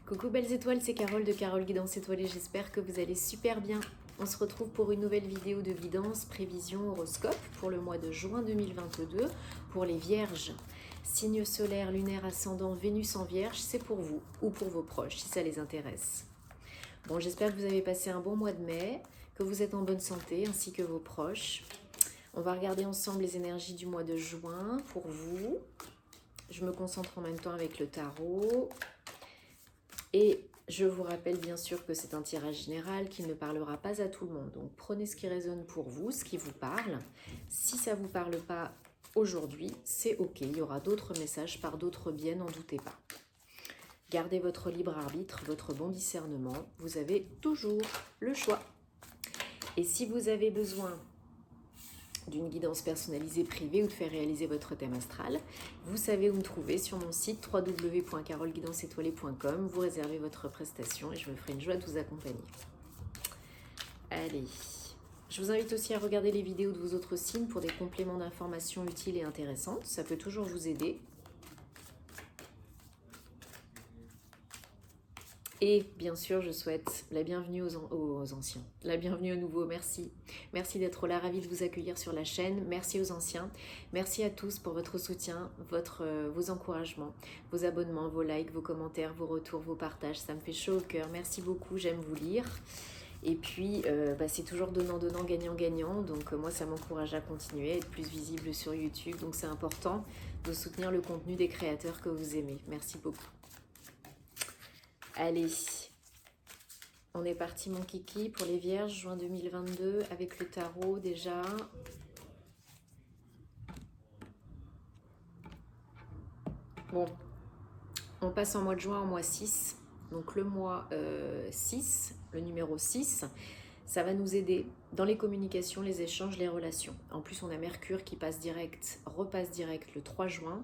Coucou belles étoiles, c'est Carole de Carole Guidance Étoilée, j'espère que vous allez super bien. On se retrouve pour une nouvelle vidéo de guidance, prévision, horoscope pour le mois de juin 2022. Pour les vierges, signe solaire, lunaire, ascendant, Vénus en vierge, c'est pour vous ou pour vos proches si ça les intéresse. Bon, j'espère que vous avez passé un bon mois de mai, que vous êtes en bonne santé ainsi que vos proches. On va regarder ensemble les énergies du mois de juin pour vous. Je me concentre en même temps avec le tarot. Et je vous rappelle bien sûr que c'est un tirage général qui ne parlera pas à tout le monde. Donc prenez ce qui résonne pour vous, ce qui vous parle. Si ça ne vous parle pas aujourd'hui, c'est ok. Il y aura d'autres messages par d'autres biais, n'en doutez pas. Gardez votre libre arbitre, votre bon discernement. Vous avez toujours le choix. Et si vous avez besoin d'une guidance personnalisée privée ou de faire réaliser votre thème astral, vous savez où me trouver sur mon site www.caroleguidanceétoilée.com. Vous réservez votre prestation et je me ferai une joie de vous accompagner. Allez, je vous invite aussi à regarder les vidéos de vos autres signes pour des compléments d'informations utiles et intéressantes. Ça peut toujours vous aider. Et bien sûr, je souhaite la bienvenue aux anciens, la bienvenue aux nouveaux, merci. Merci d'être là, ravie de vous accueillir sur la chaîne. Merci aux anciens, merci à tous pour votre soutien, vos encouragements, vos abonnements, vos likes, vos commentaires, vos retours, vos partages. Ça me fait chaud au cœur, merci beaucoup, j'aime vous lire. Et puis, c'est toujours donnant-donnant, gagnant-gagnant. Donc moi, ça m'encourage à continuer, à être plus visible sur YouTube. Donc c'est important de soutenir le contenu des créateurs que vous aimez. Merci beaucoup. Allez, on est parti mon kiki pour les vierges, juin 2022, avec le tarot déjà. Bon, on passe en mois de juin en mois 6. Donc le mois 6, le numéro 6, ça va nous aider dans les communications, les échanges, les relations. En plus, on a Mercure qui passe direct, repasse direct le 3 juin.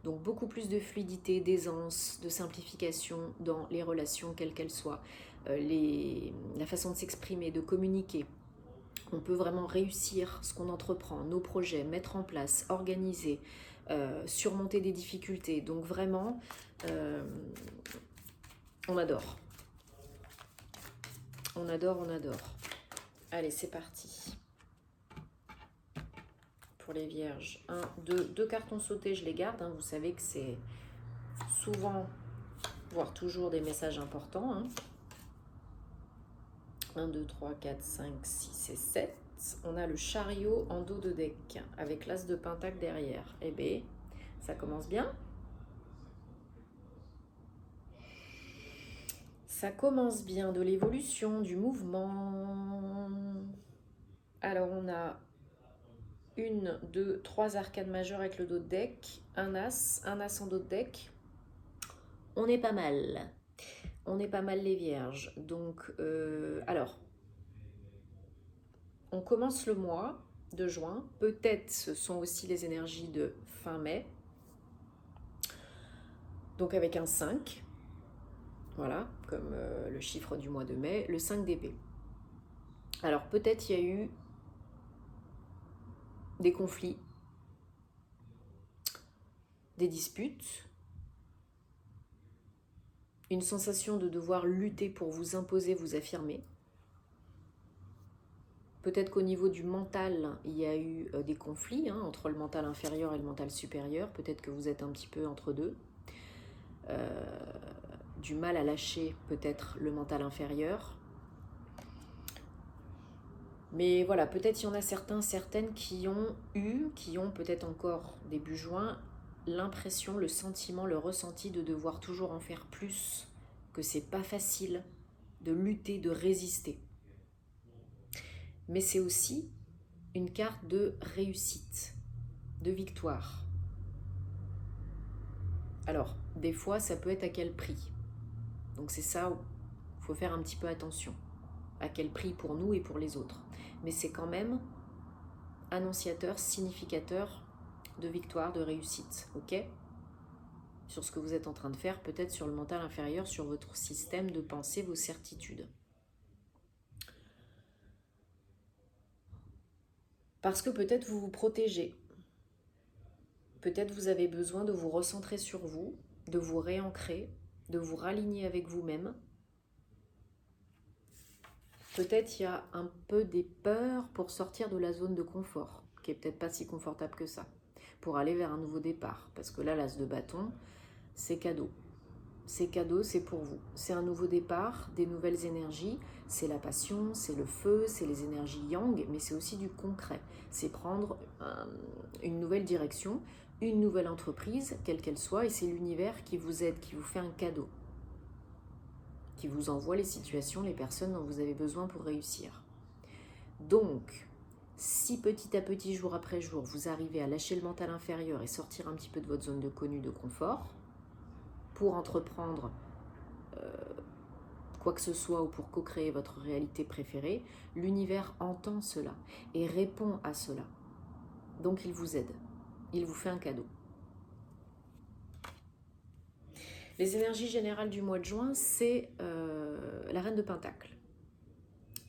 Donc beaucoup plus de fluidité, d'aisance, de simplification dans les relations, quelles qu'elles soient. La façon de s'exprimer, de communiquer. On peut vraiment réussir ce qu'on entreprend, nos projets, mettre en place, organiser, surmonter des difficultés. Donc vraiment, on adore. On adore, on adore. Allez, c'est parti. Pour les vierges, 1, 2 cartons sautés, je les garde. Vous savez que c'est souvent, voire toujours des messages importants. 1, 2, 3, 4, 5, 6 et 7. On a le chariot en dos de deck avec l'as de pentacle derrière. Eh bien, ça commence bien. Ça commence bien, de l'évolution, du mouvement. Alors, on a 1, 2, 3 arcades majeures avec le dos de deck, un as en dos de deck. On est pas mal. On est pas mal les vierges. Donc, alors, on commence le mois de juin. Peut-être ce sont aussi les énergies de fin mai. Donc avec un 5. Voilà, comme le chiffre du mois de mai. Le 5 d'épée. Alors peut-être il y a eu des conflits, des disputes, une sensation de devoir lutter pour vous imposer, vous affirmer. Peut-être qu'au niveau du mental, il y a eu des conflits entre le mental inférieur et le mental supérieur. Peut-être que vous êtes un petit peu entre deux. Du mal à lâcher peut-être le mental inférieur. Mais voilà, peut-être il y en a certains, certaines qui ont peut-être encore début juin, l'impression, le sentiment, le ressenti de devoir toujours en faire plus, que c'est pas facile de lutter, de résister. Mais c'est aussi une carte de réussite, de victoire. Alors, des fois, ça peut être à quel prix? Donc c'est ça où il faut faire un petit peu attention. À quel prix pour nous et pour les autres. Mais c'est quand même annonciateur, significateur de victoire, de réussite, ok? Sur ce que vous êtes en train de faire, peut-être sur le mental inférieur, sur votre système de pensée, vos certitudes. Parce que peut-être vous vous protégez. Peut-être vous avez besoin de vous recentrer sur vous, de vous réancrer, de vous raligner avec vous-même. Peut-être il y a un peu des peurs pour sortir de la zone de confort, qui est peut-être pas si confortable que ça, pour aller vers un nouveau départ. Parce que là, l'as de bâton, c'est cadeau. C'est cadeau, c'est pour vous. C'est un nouveau départ, des nouvelles énergies, c'est la passion, c'est le feu, c'est les énergies yang, mais c'est aussi du concret. C'est prendre une nouvelle direction, une nouvelle entreprise, quelle qu'elle soit, et c'est l'univers qui vous aide, qui vous fait un cadeau, qui vous envoie les situations, les personnes dont vous avez besoin pour réussir. Donc, si petit à petit, jour après jour, vous arrivez à lâcher le mental inférieur et sortir un petit peu de votre zone de connu, de confort, pour entreprendre quoi que ce soit ou pour co-créer votre réalité préférée, l'univers entend cela et répond à cela. Donc il vous aide, il vous fait un cadeau. Les énergies générales du mois de juin, c'est la reine de Pentacle.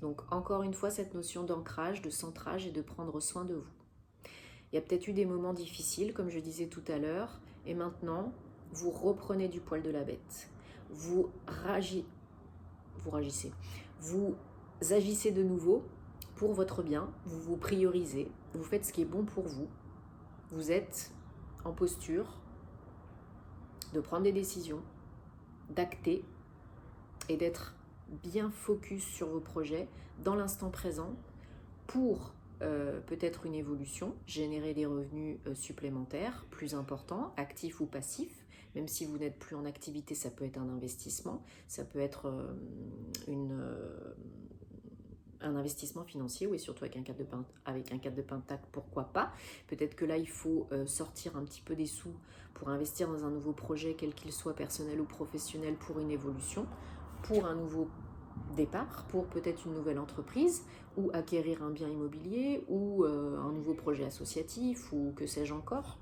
Donc encore une fois, cette notion d'ancrage, de centrage et de prendre soin de vous. Il y a peut-être eu des moments difficiles, comme je disais tout à l'heure, et maintenant, vous reprenez du poil de la bête. Vous agissez de nouveau pour votre bien, vous vous priorisez, vous faites ce qui est bon pour vous, vous êtes en posture de prendre des décisions, d'acter et d'être bien focus sur vos projets dans l'instant présent pour peut-être une évolution, générer des revenus supplémentaires, plus importants, actifs ou passifs. Même si vous n'êtes plus en activité, ça peut être un investissement, ça peut être un investissement financier, oui, surtout avec un 4 de pentacle, pourquoi pas. Peut-être que là, il faut sortir un petit peu des sous pour investir dans un nouveau projet, quel qu'il soit, personnel ou professionnel, pour une évolution, pour un nouveau départ, pour peut-être une nouvelle entreprise, ou acquérir un bien immobilier, ou un nouveau projet associatif, ou que sais-je encore.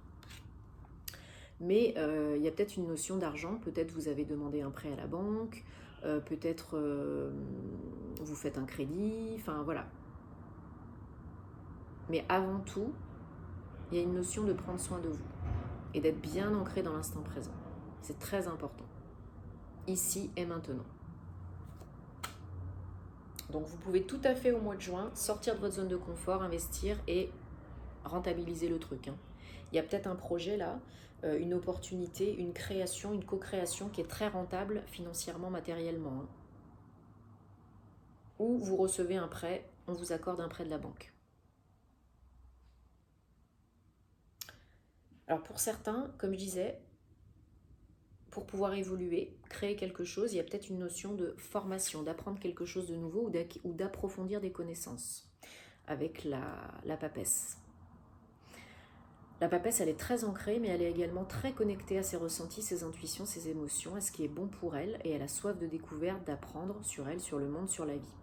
Mais il y a peut-être une notion d'argent, peut-être vous avez demandé un prêt à la banque, peut-être vous faites un crédit, enfin voilà. Mais avant tout, il y a une notion de prendre soin de vous et d'être bien ancré dans l'instant présent. C'est très important. Ici et maintenant. Donc vous pouvez tout à fait au mois de juin sortir de votre zone de confort, investir et rentabiliser le truc. Il y a peut-être un projet là, une opportunité, une création, une co-création qui est très rentable financièrement, matériellement. Ou vous recevez un prêt, on vous accorde un prêt de la banque. Alors pour certains, comme je disais, pour pouvoir évoluer, créer quelque chose, il y a peut-être une notion de formation, d'apprendre quelque chose de nouveau ou d'approfondir des connaissances avec la papesse. La papesse, elle est très ancrée, mais elle est également très connectée à ses ressentis, ses intuitions, ses émotions, à ce qui est bon pour elle, et elle a soif de découverte, d'apprendre sur elle, sur le monde, sur la vie.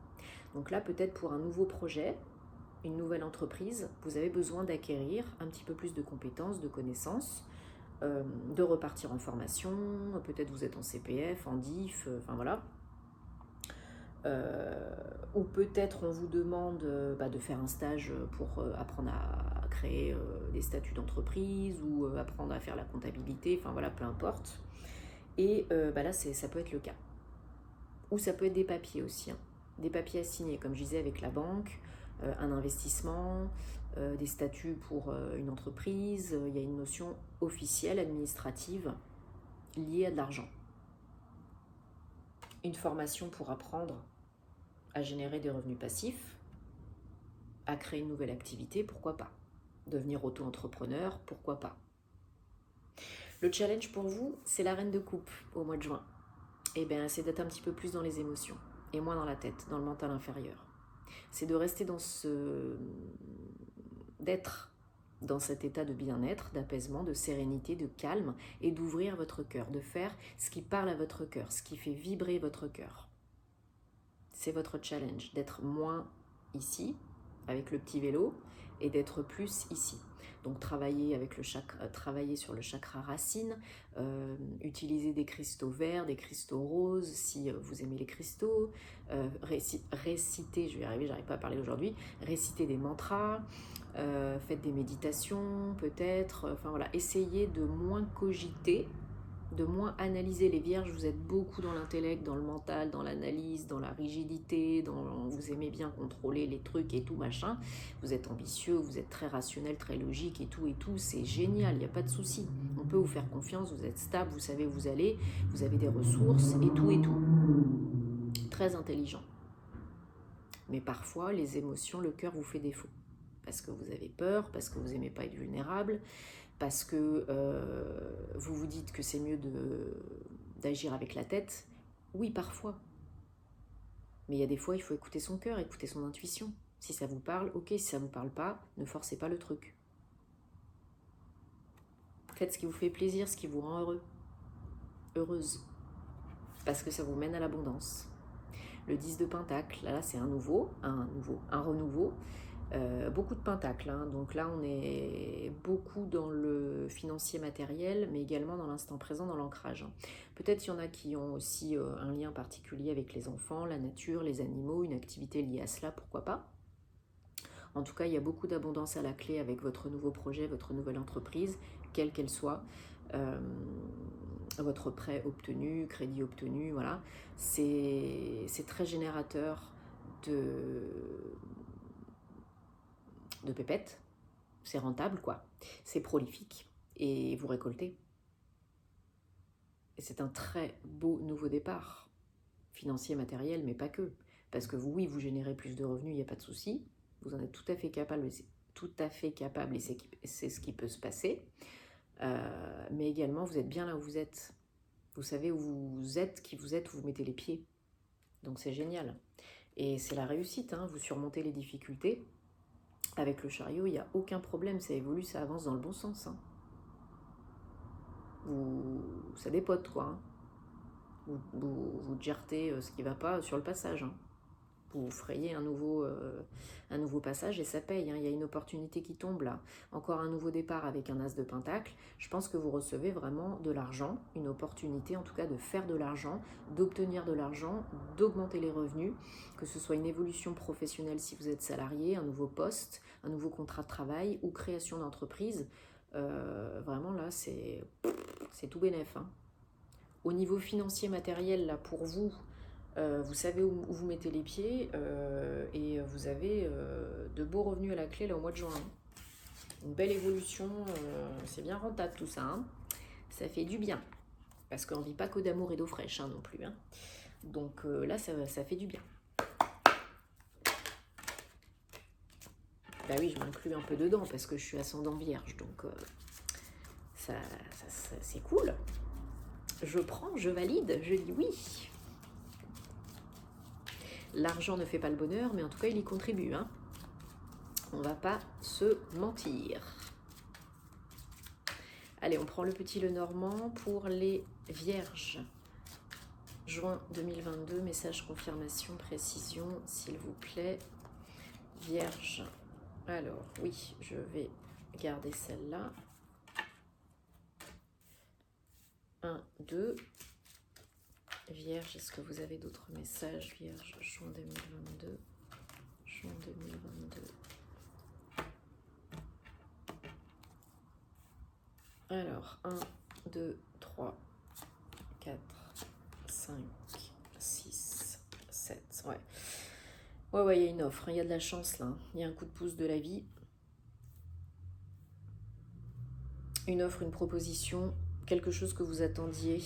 Donc là, peut-être pour un nouveau projet, une nouvelle entreprise, vous avez besoin d'acquérir un petit peu plus de compétences, de connaissances, de repartir en formation, peut-être vous êtes en CPF, en DIF, enfin voilà. Ou peut-être on vous demande de faire un stage pour apprendre à créer des statuts d'entreprise ou apprendre à faire la comptabilité, enfin voilà, peu importe. Et là, ça peut être le cas. Ou ça peut être des papiers aussi, des papiers à signer, comme je disais, avec la banque, un investissement, des statuts pour une entreprise. Il y a une notion officielle, administrative, liée à de l'argent. Une formation pour apprendre à générer des revenus passifs, à créer une nouvelle activité, pourquoi pas. Devenir auto-entrepreneur, pourquoi pas. Le challenge pour vous, c'est la reine de coupe au mois de juin. Et bien, c'est d'être un petit peu plus dans les émotions et moins dans la tête, dans le mental inférieur. C'est de rester d'être dans cet état de bien-être, d'apaisement, de sérénité, de calme et d'ouvrir votre cœur, de faire ce qui parle à votre cœur, ce qui fait vibrer votre cœur. C'est votre challenge, d'être moins ici, avec le petit vélo, et d'être plus ici. Donc travailler sur le chakra racine, utiliser des cristaux verts, des cristaux roses, si vous aimez les cristaux, réciter, j'arrive pas à parler aujourd'hui, réciter des mantras, faites des méditations peut-être, enfin voilà, essayez de moins cogiter, de moins analyser. Les vierges, vous êtes beaucoup dans l'intellect, dans le mental, dans l'analyse, dans la rigidité, vous aimez bien contrôler les trucs et tout machin. Vous êtes ambitieux, vous êtes très rationnel, très logique et tout, c'est génial, il n'y a pas de souci. On peut vous faire confiance, vous êtes stable, vous savez où vous allez, vous avez des ressources et tout. Très intelligent. Mais parfois, les émotions, le cœur vous fait défaut. Parce que vous avez peur, parce que vous n'aimez pas être vulnérable, parce que vous vous dites que c'est mieux d'agir avec la tête. Oui, parfois. Mais il y a des fois, il faut écouter son cœur, écouter son intuition. Si ça vous parle, ok. Si ça ne vous parle pas, ne forcez pas le truc. Faites ce qui vous fait plaisir, ce qui vous rend heureux. Heureuse. Parce que ça vous mène à l'abondance. Le 10 de Pentacle, là c'est un renouveau. Beaucoup de pentacles, hein. Donc là on est beaucoup dans le financier matériel, mais également dans l'instant présent, dans l'ancrage. Peut-être il y en a qui ont aussi un lien particulier avec les enfants, la nature, les animaux, une activité liée à cela, pourquoi pas. En tout cas, il y a beaucoup d'abondance à la clé avec votre nouveau projet, votre nouvelle entreprise, quelle qu'elle soit. Votre prêt obtenu, crédit obtenu, voilà. C'est très générateur de pépettes. C'est rentable, quoi. C'est prolifique. Et vous récoltez. Et c'est un très beau nouveau départ. Financier, matériel, mais pas que. Parce que oui, vous générez plus de revenus, il n'y a pas de souci. Vous en êtes tout à fait capable, et c'est ce qui peut se passer. Mais également, vous êtes bien là où vous êtes. Vous savez où vous êtes, qui vous êtes, où vous mettez les pieds. Donc c'est génial. Et c'est la réussite, hein. Vous surmontez les difficultés. Avec le chariot, il n'y a aucun problème, ça évolue, ça avance dans le bon sens. Hein. Ça dépote, quoi. Hein. Vous gérez ce qui ne va pas sur le passage. Hein. Vous frayez un nouveau passage et ça paye. Hein. Il y a une opportunité qui tombe là. Encore un nouveau départ avec un as de pentacle. Je pense que vous recevez vraiment de l'argent, une opportunité en tout cas de faire de l'argent, d'obtenir de l'argent, d'augmenter les revenus, que ce soit une évolution professionnelle si vous êtes salarié, un nouveau poste, un nouveau contrat de travail ou création d'entreprise. Vraiment là, c'est tout bénef. Hein. Au niveau financier matériel, là pour vous, vous savez où vous mettez les pieds et vous avez de beaux revenus à la clé là au mois de juin. Une belle évolution, c'est bien rentable tout ça. Hein. Ça fait du bien. Parce qu'on ne vit pas que d'amour et d'eau fraîche non plus. Hein. Donc là, ça fait du bien. Bah oui, je m'inclus un peu dedans parce que je suis ascendant vierge. Donc c'est cool. Je prends, je valide, je dis oui. L'argent ne fait pas le bonheur, mais en tout cas, il y contribue. Hein. On ne va pas se mentir. Allez, on prend le petit Lenormand pour les vierges. Juin 2022, message confirmation, précision, s'il vous plaît. Vierge. Alors, oui, je vais garder celle-là. 1, 2. Vierge, est-ce que vous avez d'autres messages? Vierge, juin 2022. Juin 2022. Alors, 1, 2, 3, 4, 5, 6, 7. Ouais, il y a une offre, il y a de la chance là. Il y a un coup de pouce de la vie. Une offre, une proposition, quelque chose que vous attendiez,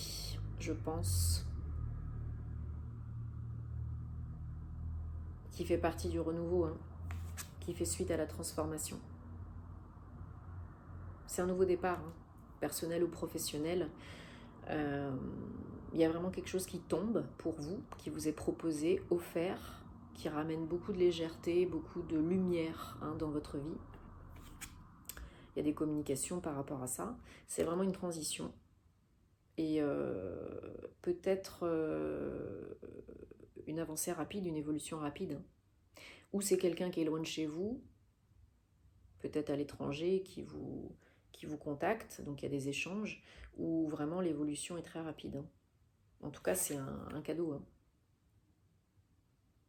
je pense. Qui fait partie du renouveau, hein, qui fait suite à la transformation. C'est un nouveau départ, hein, personnel ou professionnel. Il y a vraiment quelque chose qui tombe pour vous, qui vous est proposé, offert, qui ramène beaucoup de légèreté, beaucoup de lumière hein, dans votre vie. Il y a des communications par rapport à ça. C'est vraiment une transition. Et peut-être une avancée rapide, une évolution rapide. Ou c'est quelqu'un qui est loin de chez vous, peut-être à l'étranger, qui vous contacte, donc il y a des échanges, où vraiment l'évolution est très rapide. Hein. En tout cas, c'est un cadeau. Hein.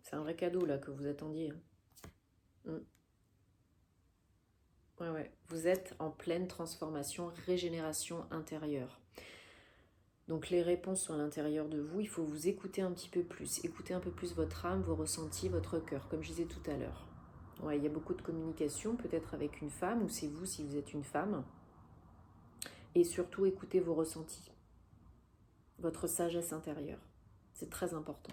C'est un vrai cadeau là que vous attendiez. Hein. Ouais. Vous êtes en pleine transformation, régénération intérieure. Donc les réponses sont à l'intérieur de vous, il faut vous écouter un petit peu plus, écouter un peu plus votre âme, vos ressentis, votre cœur, comme je disais tout à l'heure. Ouais, il y a beaucoup de communication, peut-être avec une femme, ou c'est vous si vous êtes une femme. Et surtout, écoutez vos ressentis, votre sagesse intérieure. C'est très important.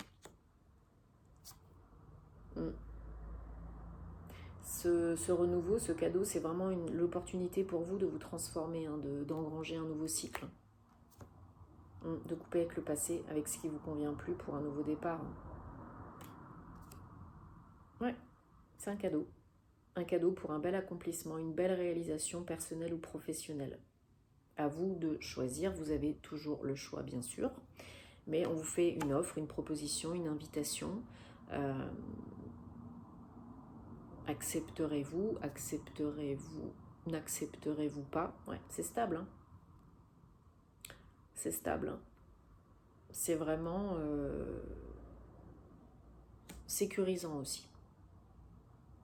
Ce renouveau, ce cadeau, c'est vraiment l'opportunité pour vous de vous transformer, hein, d'engranger un nouveau cycle. De couper avec le passé, avec ce qui ne vous convient plus pour un nouveau départ. Ouais, c'est un cadeau. Un cadeau pour un bel accomplissement, une belle réalisation personnelle ou professionnelle. À vous de choisir, vous avez toujours le choix bien sûr, mais on vous fait une offre, une proposition, une invitation. Accepterez-vous, accepterez-vous, n'accepterez-vous pas? Ouais, c'est stable, hein. C'est stable, hein. C'est vraiment sécurisant aussi.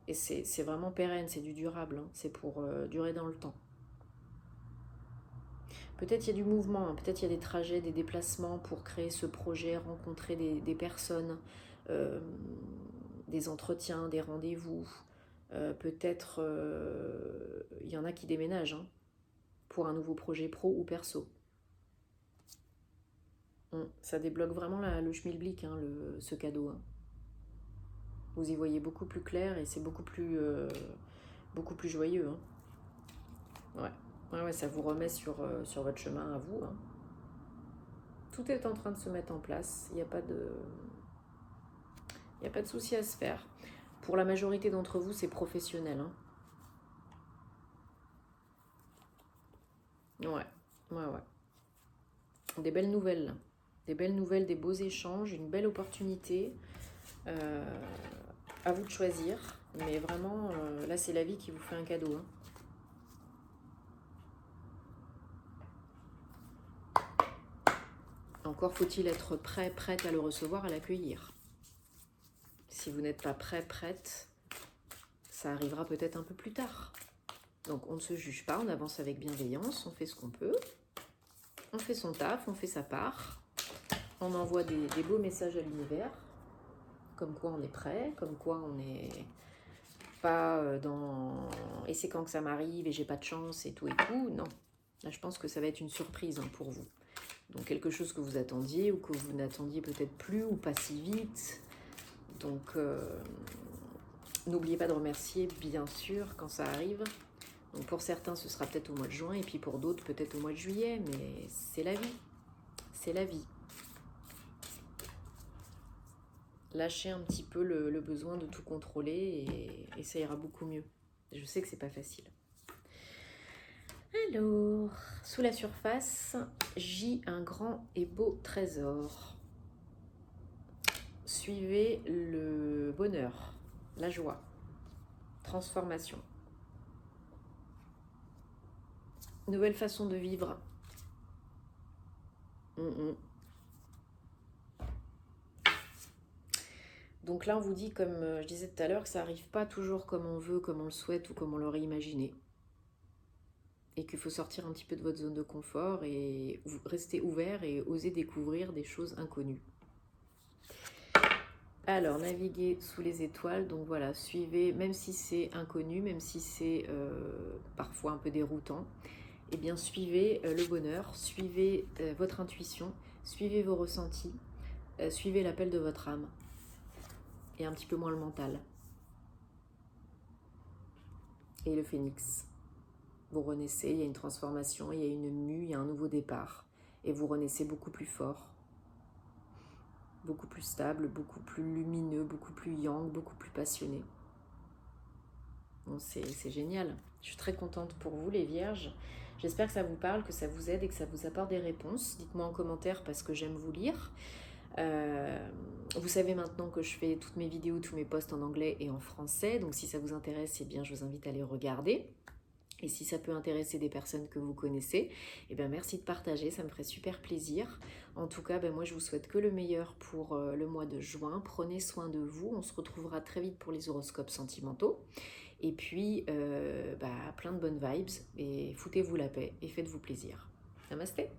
Et c'est vraiment pérenne, c'est du durable, hein. C'est pour durer dans le temps. Peut-être il y a du mouvement, hein. Peut-être il y a des trajets, des déplacements pour créer ce projet, rencontrer des personnes, des entretiens, des rendez-vous. Peut-être il y en a qui déménagent, hein, pour un nouveau projet pro ou perso. Ça débloque vraiment le schmilblick, hein, ce cadeau, hein. Vous y voyez beaucoup plus clair et c'est beaucoup plus joyeux, hein. Ouais, ça vous remet sur votre chemin à vous, hein. Tout est en train de se mettre en place. Il n'y a pas de souci à se faire. Pour la majorité d'entre vous, c'est professionnel, hein. Ouais. Des belles nouvelles. Des belles nouvelles, des beaux échanges, une belle opportunité. À vous de choisir. Mais vraiment, là, c'est la vie qui vous fait un cadeau, hein. Encore faut-il être prêt, prête à le recevoir, à l'accueillir. Si vous n'êtes pas prêt, prête, ça arrivera peut-être un peu plus tard. Donc on ne se juge pas, on avance avec bienveillance, on fait ce qu'on peut. On fait son taf, on fait sa part. On envoie des beaux messages à l'univers. Comme quoi on est prêt, comme quoi on n'est pas dans... Et c'est quand que ça m'arrive et j'ai pas de chance et tout. Non, là je pense que ça va être une surprise, hein, pour vous. Donc quelque chose que vous attendiez ou que vous n'attendiez peut-être plus ou pas si vite. Donc n'oubliez pas de remercier bien sûr quand ça arrive. Donc pour certains ce sera peut-être au mois de juin et puis pour d'autres peut-être au mois de juillet, mais c'est la vie. C'est la vie. Lâchez un petit peu le besoin de tout contrôler et ça ira beaucoup mieux. Je sais que c'est pas facile. Alors, sous la surface, gît un grand et beau trésor. Suivez le bonheur, la joie, transformation. Nouvelle façon de vivre. Donc là, on vous dit, comme je disais tout à l'heure, que ça n'arrive pas toujours comme on veut, comme on le souhaite ou comme on l'aurait imaginé. Et qu'il faut sortir un petit peu de votre zone de confort et rester ouvert et oser découvrir des choses inconnues. Alors, naviguer sous les étoiles, donc voilà, suivez, même si c'est inconnu, même si c'est parfois un peu déroutant, eh bien suivez le bonheur, suivez votre intuition, suivez vos ressentis, suivez l'appel de votre âme. Et un petit peu moins le mental. Et le phénix. Vous renaissez, il y a une transformation, il y a une mue, il y a un nouveau départ. Et vous renaissez beaucoup plus fort. Beaucoup plus stable, beaucoup plus lumineux, beaucoup plus yang, beaucoup plus passionné. Bon, c'est génial. Je suis très contente pour vous, les vierges. J'espère que ça vous parle, que ça vous aide et que ça vous apporte des réponses. Dites-moi en commentaire parce que j'aime vous lire. Vous savez maintenant que je fais toutes mes vidéos, tous mes posts en anglais et en français, donc si ça vous intéresse, eh bien je vous invite à les regarder. Et si ça peut intéresser des personnes que vous connaissez, eh bien merci de partager, ça me ferait super plaisir. En tout cas, moi je vous souhaite que le meilleur pour le mois de juin. Prenez soin de vous, on se retrouvera très vite pour les horoscopes sentimentaux. Et puis, plein de bonnes vibes et foutez-vous la paix et faites-vous plaisir. Namasté.